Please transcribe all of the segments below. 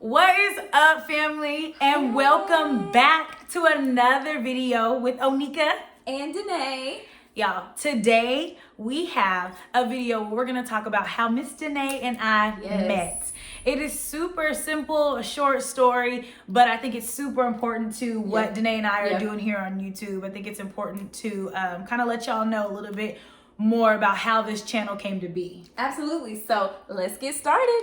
What is up, family? And welcome back to another video with Okneca and Danae. Y'all, today we have a video where we're going to talk about how Miss Danae and I met. It is super simple, a short story, but I think it's super important to what Danae and I are doing here on YouTube. I think it's important to kind of let y'all know a little bit more about how this channel came to be. Absolutely. So let's get started.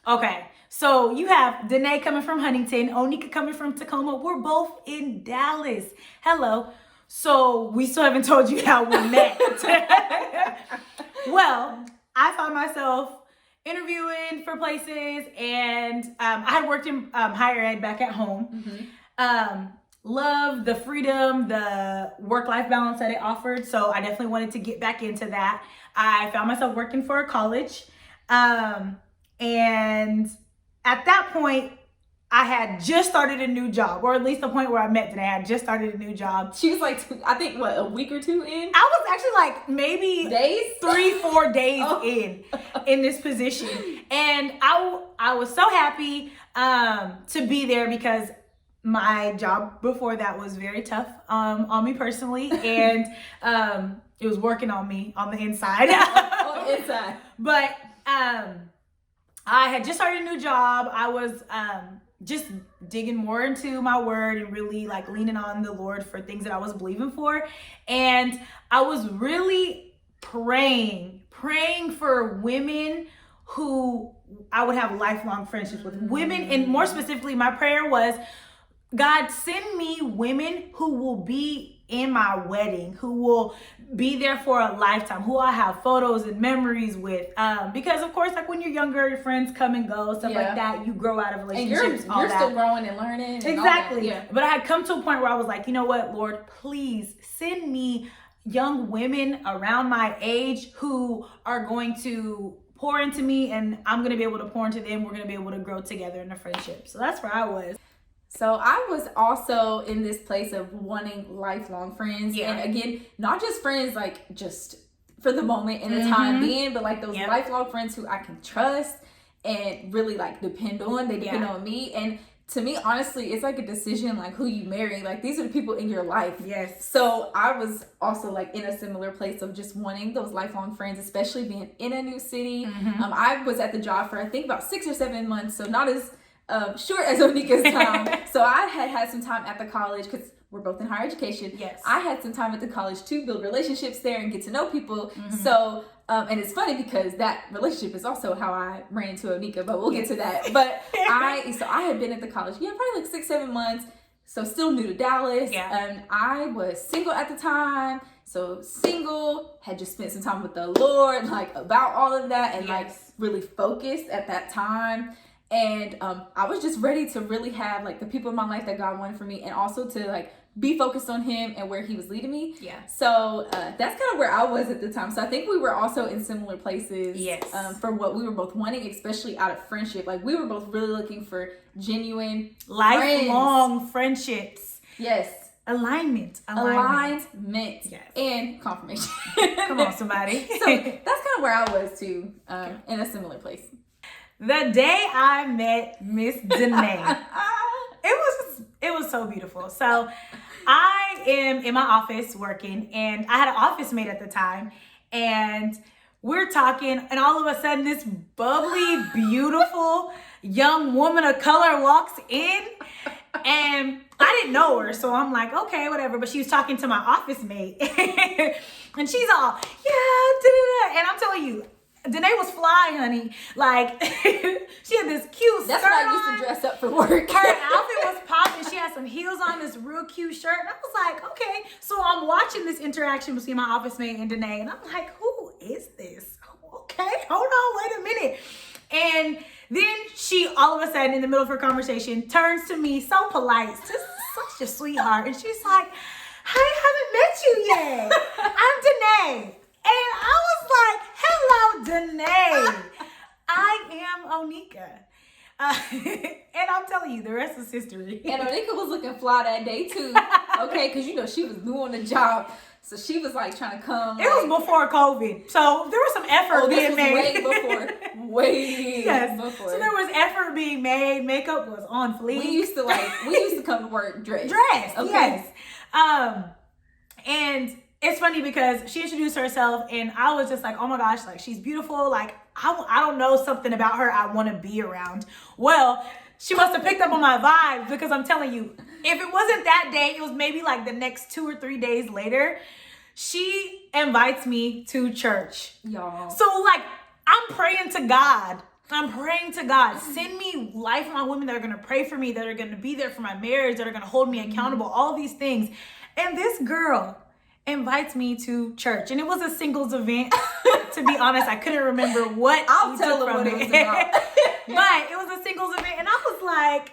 Okay, so you have Danae coming from Huntington, Okneca coming from Tacoma. We're both in Dallas. Hello. So we still haven't told you how we met. Well, I found myself interviewing for places, and I had worked in higher ed back at home. Loved the freedom, the work-life balance that it offered. So I definitely wanted to get back into that. I found myself working for a college. And at that point, I had just started a new job, or at least the point where I met Danae, I had just started a new job. She was like, I think, what, a week or two in? I was actually like maybe days? 3-4 days in this position. And I was so happy to be there because my job before that was very tough on me personally. And it was working on me on the inside. On the inside. But I had just started a new job. I was just digging more into my word and really like leaning on the Lord for things that I was believing for. And I was really praying for women who I would have lifelong friendships with. Women, and more specifically, my prayer was, God, send me women who will be in my wedding, who will be there for a lifetime, who I have photos and memories with. Because of course, like when you're younger, your friends come and go, stuff like that. You grow out of relationships. And you're still growing and learning. And exactly. All that. But I had come to a point where I was like, you know what, Lord, please send me young women around my age who are going to pour into me, and I'm going to be able to pour into them. We're going to be able to grow together in a friendship. So that's where I was. So I was also in this place of wanting lifelong friends. And again, not just friends like just for the moment and the time being, but like those lifelong friends who I can trust and really like depend on. They depend on me. And to me, honestly, it's like a decision like who you marry. Like these are the people in your life. Yes. So I was also like in a similar place of just wanting those lifelong friends, especially being in a new city. I was at the job for I think about 6 or 7 months. So not as short as Okneca's time. So I had some time at the college because we're both in higher education. Yes. I had some time at the college to build relationships there and get to know people. So, and it's funny because that relationship is also how I ran into Okneca, but we'll get to that. But I had been at the college, probably like 6-7 months. So still new to Dallas. And I was single at the time. So single, had just spent some time with the Lord, like about all of that, and like really focused at that time. And I was just ready to really have like the people in my life that God wanted for me, and also to like be focused on him and where he was leading me. So that's kind of where I was at the time. So I think we were also in similar places for what we were both wanting, especially out of friendship. Like we were both really looking for genuine lifelong friendships. Alignment. And confirmation. Come on, somebody. So that's kind of where I was too, in a similar place. The day I met Miss Danae, it was so beautiful. So I am in my office working, and I had an office mate at the time, and we're talking, and all of a sudden this bubbly, beautiful young woman of color walks in, and I didn't know her, so I'm like, okay, whatever. But she was talking to my office mate, and she's all, and I'm telling you, Danae was fly, honey. Like, she had this cute skirt. That's when I used to dress up for work. Her outfit was popping. She had some heels on, this real cute shirt. And I was like, okay. So I'm watching this interaction between my office mate and Danae. And I'm like, who is this? Okay, hold on, wait a minute. And then she, all of a sudden, in the middle of her conversation, turns to me, so polite, just such a sweetheart. And she's like, I haven't met you yet. I'm Danae. And I was like, hello, Danae. I am Okneca. And I'm telling you, the rest is history. And Okneca was looking fly that day too. Okay, because you know she was new on the job, so she was like trying to come. It was before COVID, so there was some effort being made. Way before. Yes. Before. So there was effort being made. Makeup was on fleek. We used to come to work dressed. Okay. Yes. And it's funny because she introduced herself and I was just like, oh my gosh, like she's beautiful. Like I don't know, something about her I want to be around. Well, she must have picked up on my vibe because I'm telling you, if it wasn't that day, it was maybe like the next 2 or 3 days later, she invites me to church. Y'all. So like, I'm praying to God. Send me lifelong women that are going to pray for me, that are going to be there for my marriage, that are going to hold me accountable, all of these things. And this girl invites me to church. And it was a singles event. To be honest, I couldn't remember what I'll tell them what it was about. But it was a singles event. And I was like,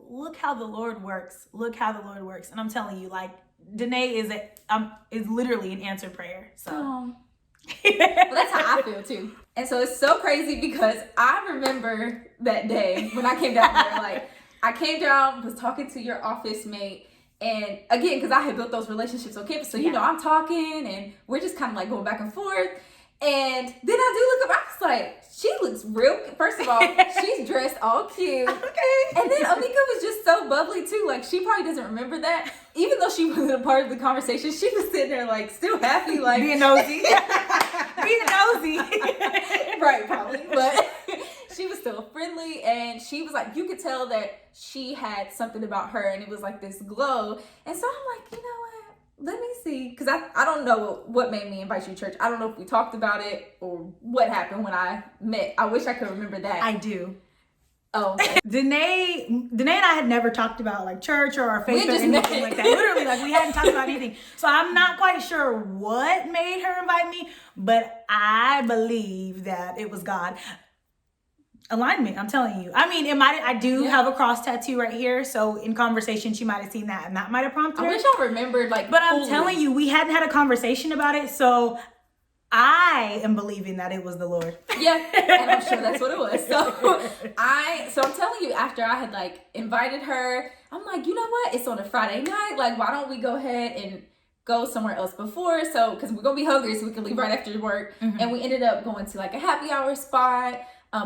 look how the Lord works. Look how the Lord works. And I'm telling you, like, Danae is literally an answered prayer. So. Well, that's how I feel too. And so it's so crazy because I remember that day when I came down there, like I came down, was talking to your office mate, and again, because I had built those relationships on campus, so you know, I'm talking and we're just kind of like going back and forth. And then I do look up, I was like, she looks real, first of all, she's dressed all cute. Okay. And then Okneca was just so bubbly too. Like she probably doesn't remember that. Even though she wasn't a part of the conversation, she was sitting there like still happy, like being nosy. Being nosy. Right, probably. But she was still friendly and she was like, you could tell that she had something about her and it was like this glow. And so I'm like, you know what? Let me see, because I don't know what made me invite you to church. I don't know if we talked about it or what happened when I met. I wish I could remember that. I do. Oh, okay. Danae and I had never talked about like church or our faith or anything like that. Literally, like we hadn't talked about anything. So I'm not quite sure what made her invite me, but I believe that it was God. Alignment, I'm telling you. I mean, I do have a cross tattoo right here, so in conversation she might have seen that and that might have prompted her. I wish I remembered like but I'm telling you, we hadn't had a conversation about it, so I am believing that it was the Lord. Yeah, and I'm sure that's what it was. So I'm telling you, after I had like invited her, I'm like, you know what? It's on a Friday night. Like, why don't we go ahead and go somewhere else before? So, because we're gonna be hungry, so we can leave right after work. Mm-hmm. And we ended up going to like a happy hour spot.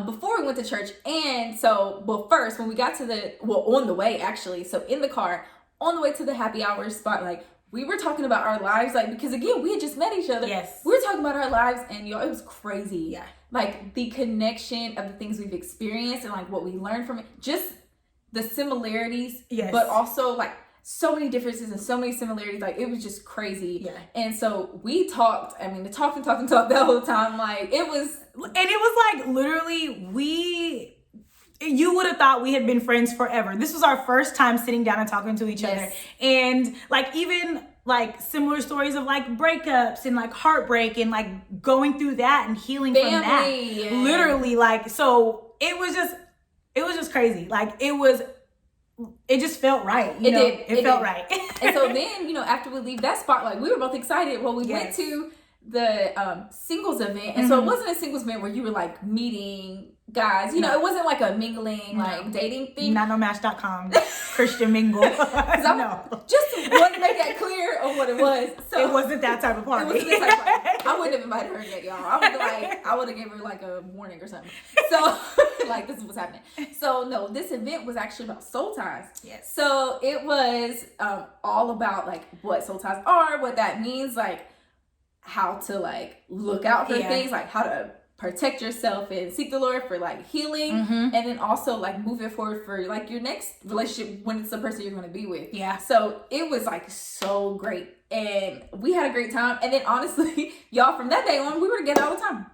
Before we went to church. And so, well, first when we got to on the way actually, so in the car, on the way to the happy hour spot, like we were talking about our lives, like, because again, we had just met each other. Yes. We were talking about our lives and y'all, it was crazy. Yeah. Like the connection of the things we've experienced and like what we learned from it, just the similarities, yes, but also like so many differences and so many similarities. Like it was just crazy. Yeah. And so we talked, I mean, talked that whole time. Like it was like literally you would have thought we had been friends forever. This was our first time sitting down and talking to each other. And like even like similar stories of like breakups and like heartbreak and like going through that and healing from that. Yeah. Literally, like, so it was just crazy. Like it just felt right. It felt right. And so then, you know, after we leave that spot, like we were both excited. Well, we went to the singles event. And so it wasn't a singles event where you were like meeting guys. You know, it wasn't like a mingling, like dating thing. Not no Match.com, Christian mingle. No. Just wanted to make that clear on what it was. So it wasn't that type of party. It wasn't that type of party. I wouldn't have invited her yet, y'all. I would have gave her like a warning or something. So like this is what's happening. So no, this event was actually about soul ties. Yes. So it was all about like what soul ties are, what that means, like how to like look out for things, like how to protect yourself and seek the Lord for like healing, and then also like moving forward for like your next relationship when it's the person you're going to be with. Yeah. So it was like so great and we had a great time. And then honestly, y'all, from that day on, we were together all the time.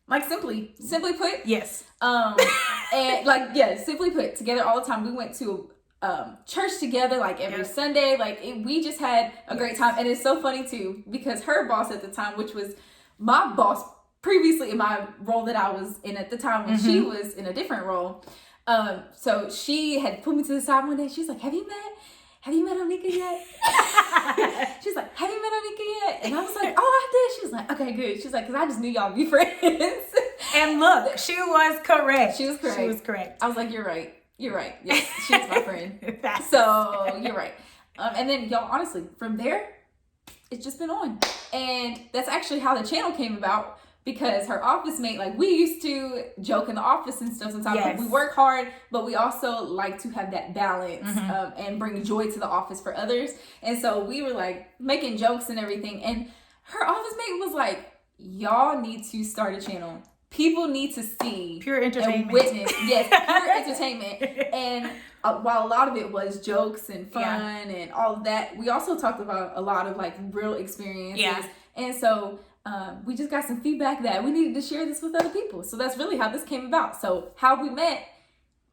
Like simply put. Yes. And like, yeah, simply put, together all the time. We went to church together like every Sunday. Like we just had a great time. And it's so funny too, because her boss at the time, which was my boss previously in my role that I was in at the time when she was in a different role. So she had put me to the side one day. She's like, have you met Okneca yet? She's like, have you met Okneca yet? And I was like, oh, I did. She was like, okay, good. She's like, because I just knew y'all would be friends. And look, she was correct. She was correct. She was correct. I was like, you're right. You're right. Yes, she's my friend. So you're right. And then y'all, honestly, from there, it's just been on. And that's actually how the channel came about, because her office mate, like, we used to joke in the office and stuff sometimes. Yes. Like, we work hard, but we also like to have that balance and bring joy to the office for others. And so we were like making jokes and everything. And her office mate was like, y'all need to start a channel. People need to see Pure entertainment. And witness. Yes, pure entertainment. And while a lot of it was jokes and fun and all of that, we also talked about a lot of like real experiences. Yeah. And so we just got some feedback that we needed to share this with other people. So that's really how this came about. So how we met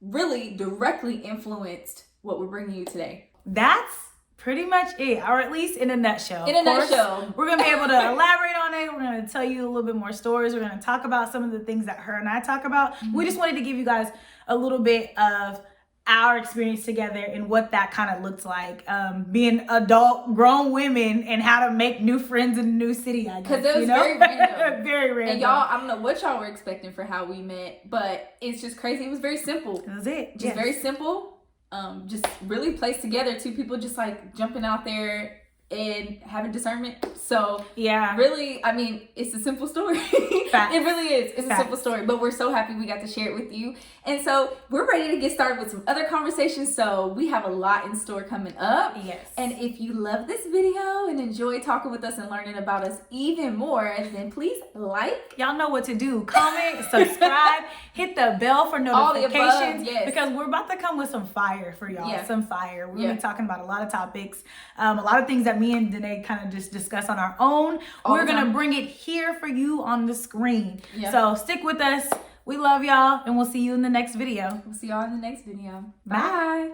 really directly influenced what we're bringing you today. That's pretty much it, or at least in a nutshell. In a nutshell. We're going to be able to elaborate on it. We're going to tell you a little bit more stories. We're going to talk about some of the things that her and I talk about. We just wanted to give you guys a little bit of our experience together and what that kind of looks like, being adult, grown women, and how to make new friends in a new city, I guess. Because it was very random. Very random. And y'all, I don't know what y'all were expecting for how we met, but it's just crazy. It was very simple. That was it. Just very simple. Just really placed together, two people just like jumping out there and having discernment. So yeah, really, I mean, it's a simple story. Facts. It really is. It's Facts. a simple story, but we're so happy we got to share it with you. And so we're ready to get started with some other conversations. So we have a lot in store coming up. Yes. And if you love this video and enjoy talking with us and learning about us even more, then please like. Y'all know what to do. Comment, subscribe, hit the bell for All the notifications. above, yes. Because we're about to come with some fire for y'all. Yeah. Some fire. We're going to be talking about a lot of topics. A lot of things that me and Danae kind of just discuss on our own. We're going to bring it here for you on the screen. Yeah. So stick with us. We love y'all, and we'll see you in the next video. We'll see y'all in the next video. Bye.